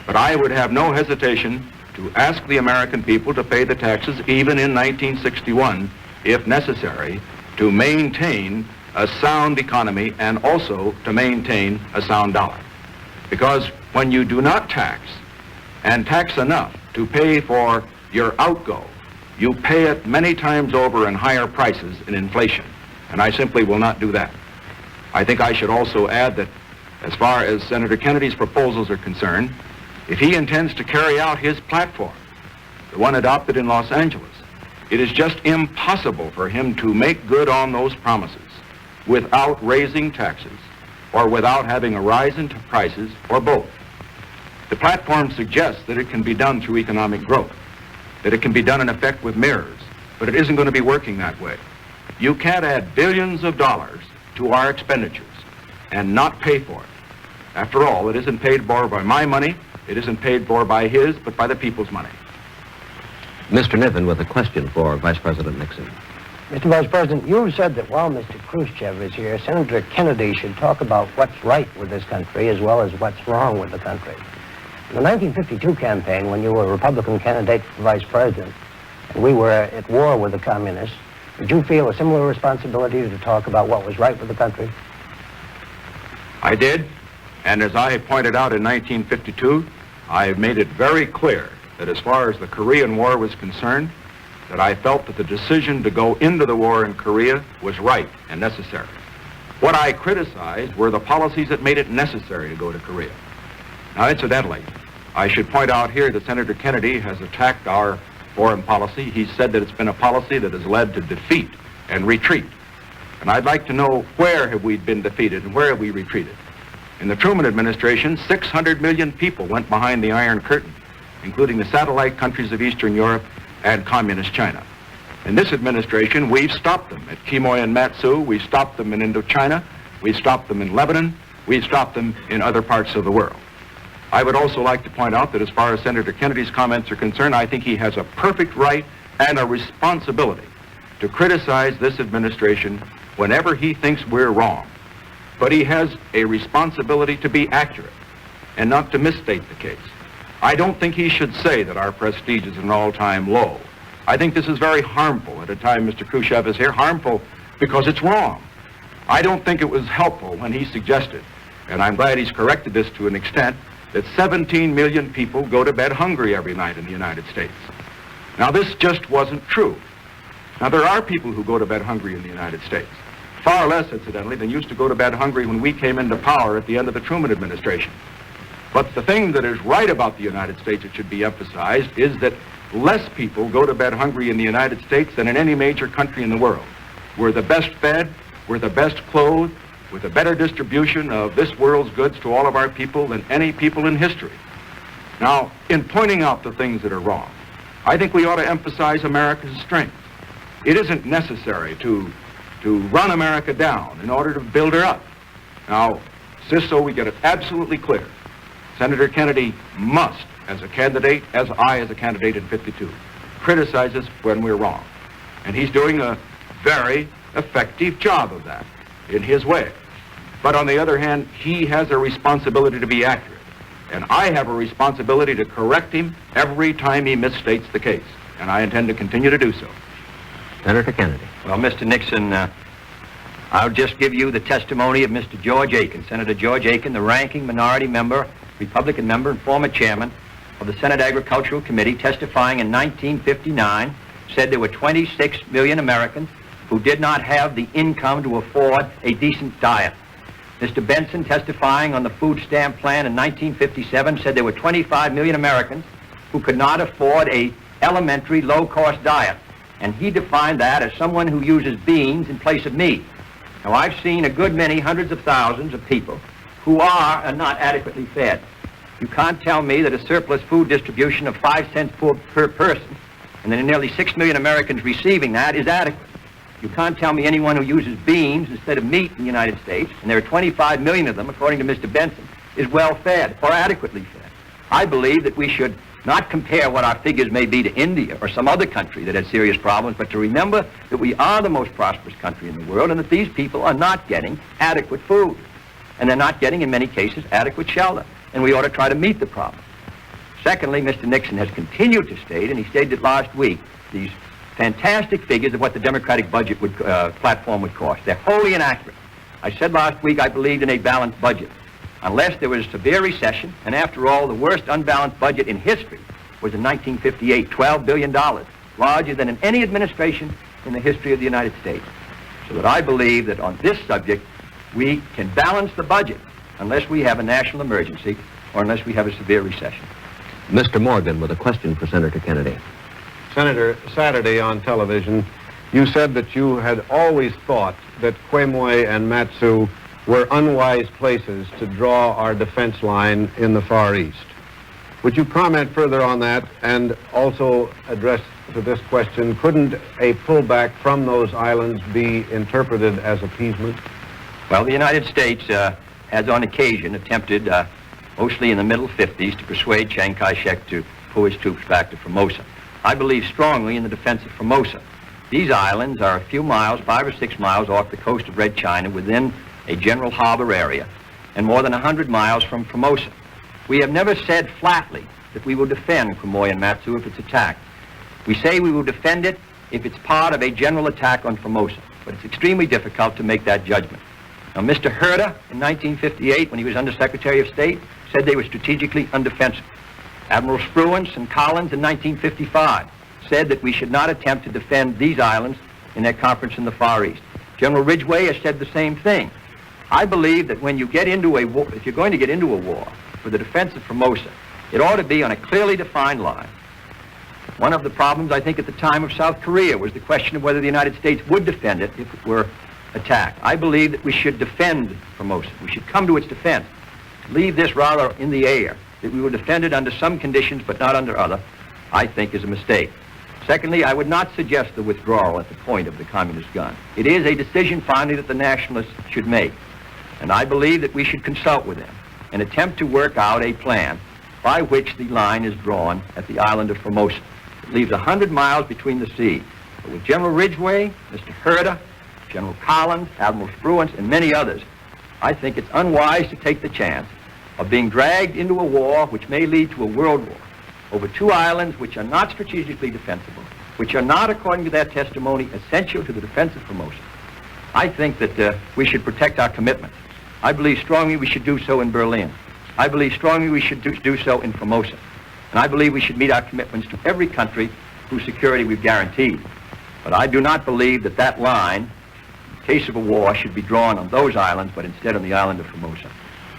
But I would have no hesitation to ask the American people to pay the taxes even in 1961, if necessary, to maintain a sound economy and also to maintain a sound dollar. Because when you do not tax, and tax enough to pay for your outgo. You pay it many times over in higher prices in inflation, and I simply will not do that. I think I should also add that as far as Senator Kennedy's proposals are concerned, if he intends to carry out his platform, the one adopted in Los Angeles, it is just impossible for him to make good on those promises without raising taxes or without having a rise in prices or both. The platform suggests that it can be done through economic growth, that it can be done in effect with mirrors, but it isn't going to be working that way. You can't add billions of dollars to our expenditures and not pay for it. After all, it isn't paid for by my money, it isn't paid for by his, but by the people's money. Mr. Niven with a question for Vice President Nixon. Mr. Vice President, you've said that while Mr. Khrushchev is here, Senator Kennedy should talk about what's right with this country as well as what's wrong with the country. In the 1952 campaign, when you were a Republican candidate for Vice President, and we were at war with the communists, did you feel a similar responsibility to talk about what was right with the country? I did, and as I pointed out in 1952, I made it very clear that as far as the Korean War was concerned, that I felt that the decision to go into the war in Korea was right and necessary. What I criticized were the policies that made it necessary to go to Korea. Now, incidentally, I should point out here that Senator Kennedy has attacked our foreign policy. He said that it's been a policy that has led to defeat and retreat. And I'd like to know, where have we been defeated and where have we retreated? In the Truman administration, 600 million people went behind the Iron Curtain, including the satellite countries of Eastern Europe and communist China. In this administration, we've stopped them at Quemoy and Matsu, we've stopped them in Indochina, we've stopped them in Lebanon, we've stopped them in other parts of the world. I would also like to point out that as far as Senator Kennedy's comments are concerned, I think he has a perfect right and a responsibility to criticize this administration whenever he thinks we're wrong. But he has a responsibility to be accurate and not to misstate the case. I don't think he should say that our prestige is at an all-time low. I think this is very harmful at a time Mr. Khrushchev is here, harmful because it's wrong. I don't think it was helpful when he suggested, and I'm glad he's corrected this to an extent, that 17 million people go to bed hungry every night in the United States. Now, this just wasn't true. Now, there are people who go to bed hungry in the United States, far less, incidentally, than used to go to bed hungry when we came into power at the end of the Truman administration. But the thing that is right about the United States, it should be emphasized, is that less people go to bed hungry in the United States than in any major country in the world. We're the best fed, we're the best clothed, with a better distribution of this world's goods to all of our people than any people in history. Now, in pointing out the things that are wrong, I think we ought to emphasize America's strength. It isn't necessary to run America down in order to build her up. Now, just so we get it absolutely clear, Senator Kennedy must, as a candidate, as I as a candidate in 52, criticize us when we're wrong. And he's doing a very effective job of that in his way. But on the other hand, he has a responsibility to be accurate. And I have a responsibility to correct him every time he misstates the case. And I intend to continue to do so. Senator Kennedy. Well, Mr. Nixon, I'll just give you the testimony of Mr. George Aiken, Senator George Aiken, the ranking minority member, Republican member, and former chairman of the Senate Agricultural Committee, testifying in 1959, said there were 26 million Americans who did not have the income to afford a decent diet. Mr. Benson, testifying on the food stamp plan in 1957, said there were 25 million Americans who could not afford a elementary low-cost diet. And he defined that as someone who uses beans in place of meat. Now, I've seen a good many hundreds of thousands of people who are not adequately fed. You can't tell me that a surplus food distribution of 5 cents per person, and then nearly 6 million Americans receiving that, is adequate. You can't tell me anyone who uses beans instead of meat in the United States, and there are 25 million of them, according to Mr. Benson, is well fed or adequately fed. I believe that we should not compare what our figures may be to India or some other country that has serious problems, but to remember that we are the most prosperous country in the world and that these people are not getting adequate food. And they're not getting, in many cases, adequate shelter. And we ought to try to meet the problem. Secondly, Mr. Nixon has continued to state, and he stated it last week, these fantastic figures of what the Democratic budget platform would cost. They're wholly inaccurate. I said last week I believed in a balanced budget. Unless there was severe recession, and after all, the worst unbalanced budget in history was in 1958 $12 billion, larger than in any administration in the history of the United States. So that I believe that on this subject, we can balance the budget unless we have a national emergency or unless we have a severe recession. Mr. Morgan with a question for Senator Kennedy. Senator, Saturday on television, you said that you had always thought that Quemoy and Matsu were unwise places to draw our defense line in the Far East. Would you comment further on that and also address to this question, couldn't a pullback from those islands be interpreted as appeasement? Well, the United States has on occasion attempted, mostly in the middle 50s, to persuade Chiang Kai-shek to pull his troops back to Formosa. I believe strongly in the defense of Formosa. These islands are a few miles, 5 or 6 miles off the coast of Red China within a general harbor area and more than 100 miles from Formosa. We have never said flatly that we will defend Quemoy and Matsu if it's attacked. We say we will defend it if it's part of a general attack on Formosa, but it's extremely difficult to make that judgment. Now, Mr. Herder, in 1958, when he was Under Secretary of State, said they were strategically undefensible. Admiral Spruance and Collins in 1955 said that we should not attempt to defend these islands in their conference in the Far East. General Ridgway has said the same thing. I believe that when you get into a war, if you're going to get into a war for the defense of Formosa, it ought to be on a clearly defined line. One of the problems, I think, at the time of South Korea was the question of whether the United States would defend it if it were attacked. I believe that we should defend Formosa. We should come to its defense. Leave this rather in the air, that we will defend it under some conditions but not under other, I think is a mistake. Secondly, I would not suggest the withdrawal at the point of the communist gun. It is a decision finally that the nationalists should make. And I believe that we should consult with them and attempt to work out a plan by which the line is drawn at the island of Formosa. It leaves 100 miles between the sea. But with General Ridgway, Mr. Herder, General Collins, Admiral Spruance, and many others, I think it's unwise to take the chance of being dragged into a war which may lead to a world war over two islands which are not strategically defensible, which are not, according to their testimony, essential to the defense of Formosa. I think that we should protect our commitment. I believe strongly we should do so in Berlin. I believe strongly we should do so in Formosa. And I believe we should meet our commitments to every country whose security we've guaranteed. But I do not believe that that line, in case of a war, should be drawn on those islands, but instead on the island of Formosa.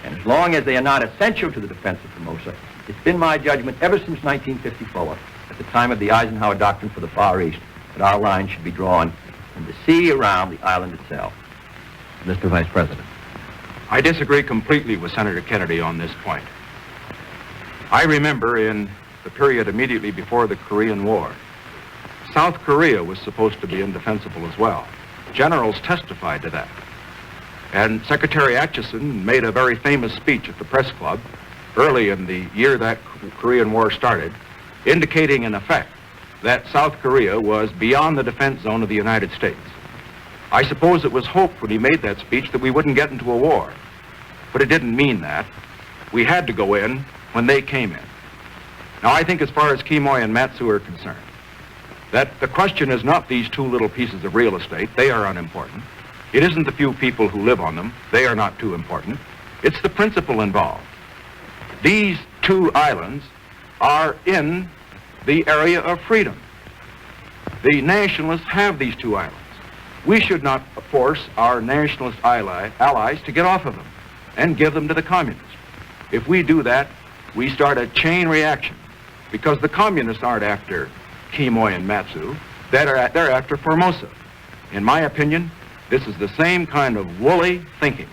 And as long as they are not essential to the defense of Formosa, it's been my judgment ever since 1954, at the time of the Eisenhower Doctrine for the Far East, that our line should be drawn in the sea around the island itself. Mr. Vice President. I disagree completely with Senator Kennedy on this point. I remember in the period immediately before the Korean War, South Korea was supposed to be indefensible as well. Generals testified to that. And Secretary Acheson made a very famous speech at the press club early in the year that Korean War started, indicating in effect that South Korea was beyond the defense zone of the United States. I suppose it was hoped when he made that speech that we wouldn't get into a war, but it didn't mean that. We had to go in when they came in. Now, I think as far as Quemoy and Matsu are concerned, that the question is not these two little pieces of real estate. They are unimportant. It isn't the few people who live on them. They are not too important. It's the principle involved. These two islands are in the area of freedom. The nationalists have these two islands. We should not force our nationalist allies to get off of them and give them to the communists. If we do that, we start a chain reaction, because the communists aren't after Quemoy and Matsu, they're after Formosa. In my opinion, this is the same kind of woolly thinking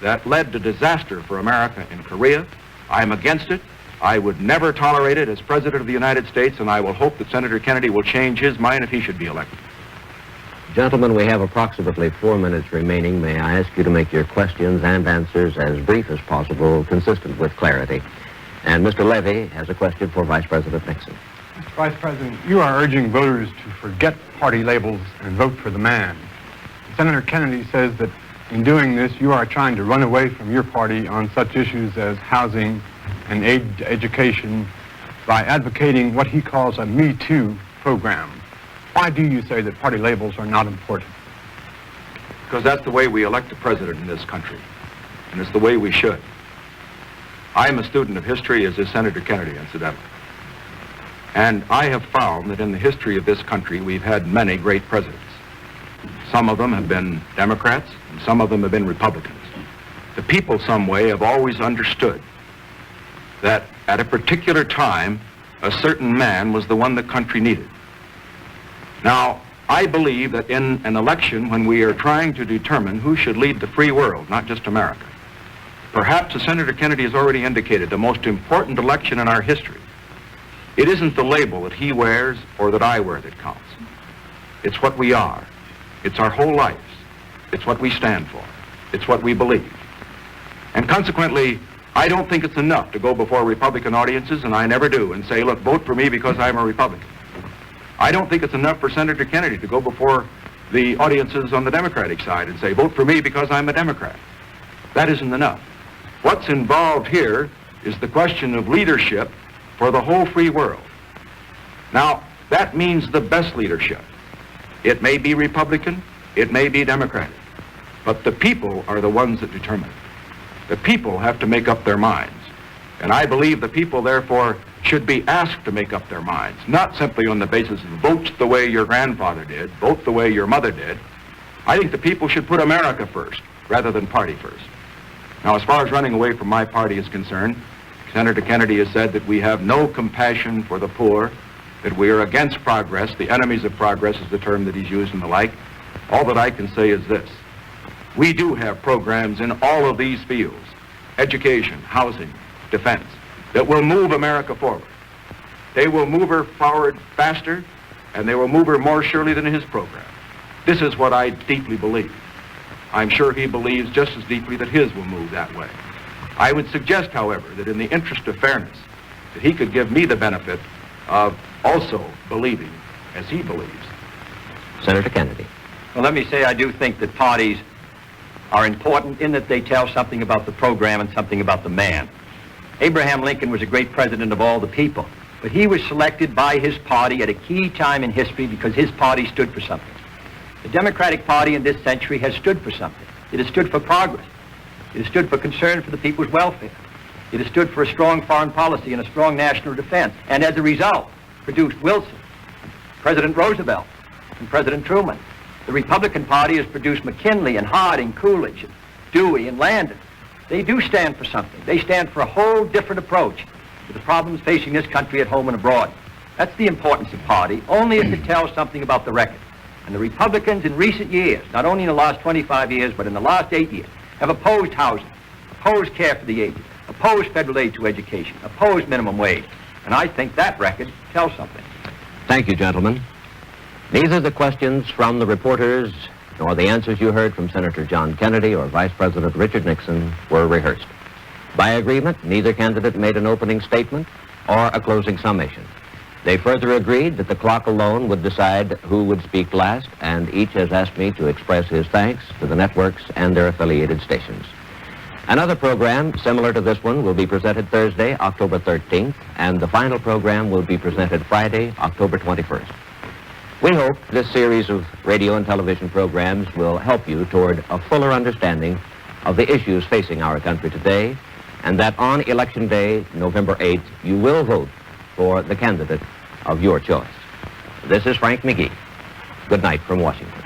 that led to disaster for America in Korea. I'm against it. I would never tolerate it as President of the United States, and I will hope that Senator Kennedy will change his mind if he should be elected. Gentlemen, we have approximately 4 minutes remaining. May I ask you to make your questions and answers as brief as possible, consistent with clarity. And Mr. Levy has a question for Vice President Nixon. Mr. Vice President, you are urging voters to forget party labels and vote for the man. Senator Kennedy says that in doing this, you are trying to run away from your party on such issues as housing and aid to education by advocating what he calls a Me Too program. Why do you say that party labels are not important? Because that's the way we elect a president in this country, and it's the way we should. I am a student of history, as is Senator Kennedy, incidentally. And I have found that in the history of this country, we've had many great presidents. Some of them have been Democrats, and some of them have been Republicans. The people, some way, have always understood that at a particular time, a certain man was the one the country needed. Now, I believe that in an election, when we are trying to determine who should lead the free world, not just America, perhaps, as Senator Kennedy has already indicated, the most important election in our history, it isn't the label that he wears or that I wear that counts. It's what we are. It's our whole lives. It's what we stand for. It's what we believe. And consequently, I don't think it's enough to go before Republican audiences, and I never do, and say, look, vote for me because I'm a Republican. I don't think it's enough for Senator Kennedy to go before the audiences on the Democratic side and say, vote for me because I'm a Democrat. That isn't enough. What's involved here is the question of leadership for the whole free world. Now, that means the best leadership. It may be Republican, it may be Democratic, but the people are the ones that determine it. The people have to make up their minds. And I believe the people, therefore, should be asked to make up their minds, not simply on the basis of vote the way your grandfather did, vote the way your mother did. I think the people should put America first, rather than party first. Now, as far as running away from my party is concerned, Senator Kennedy has said that we have no compassion for the poor, that we are against progress. The enemies of progress is the term that he's used and the like. All that I can say is this. We do have programs in all of these fields, education, housing, defense, that will move America forward. They will move her forward faster, and they will move her more surely than his program. This is what I deeply believe. I'm sure he believes just as deeply that his will move that way. I would suggest, however, that in the interest of fairness, that he could give me the benefit of also believing as he believes. Senator Kennedy. Well, let me say I do think that parties are important in that they tell something about the program and something about the man. Abraham Lincoln was a great president of all the people, but he was selected by his party at a key time in history because his party stood for something. The Democratic Party in this century has stood for something. It has stood for progress. It has stood for concern for the people's welfare. It has stood for a strong foreign policy and a strong national defense, and as a result, produced Wilson, President Roosevelt, and President Truman. The Republican Party has produced McKinley and Harding, Coolidge, and Dewey, and Landon. They do stand for something. They stand for a whole different approach to the problems facing this country at home and abroad. That's the importance of party, only if it tells something about the record. And the Republicans in recent years, not only in the last 25 years, but in the last 8 years, have opposed housing, opposed care for the aged, opposed federal aid to education, opposed minimum wage. And I think that record tells something. Thank you, gentlemen. Neither the questions from the reporters nor the answers you heard from Senator John Kennedy or Vice President Richard Nixon were rehearsed. By agreement, neither candidate made an opening statement or a closing summation. They further agreed that the clock alone would decide who would speak last, and each has asked me to express his thanks to the networks and their affiliated stations. Another program similar to this one will be presented Thursday, October 13th, and the final program will be presented Friday, October 21st. We hope this series of radio and television programs will help you toward a fuller understanding of the issues facing our country today, and that on Election Day, November 8th, you will vote for the candidate of your choice. This is Frank McGee. Good night from Washington.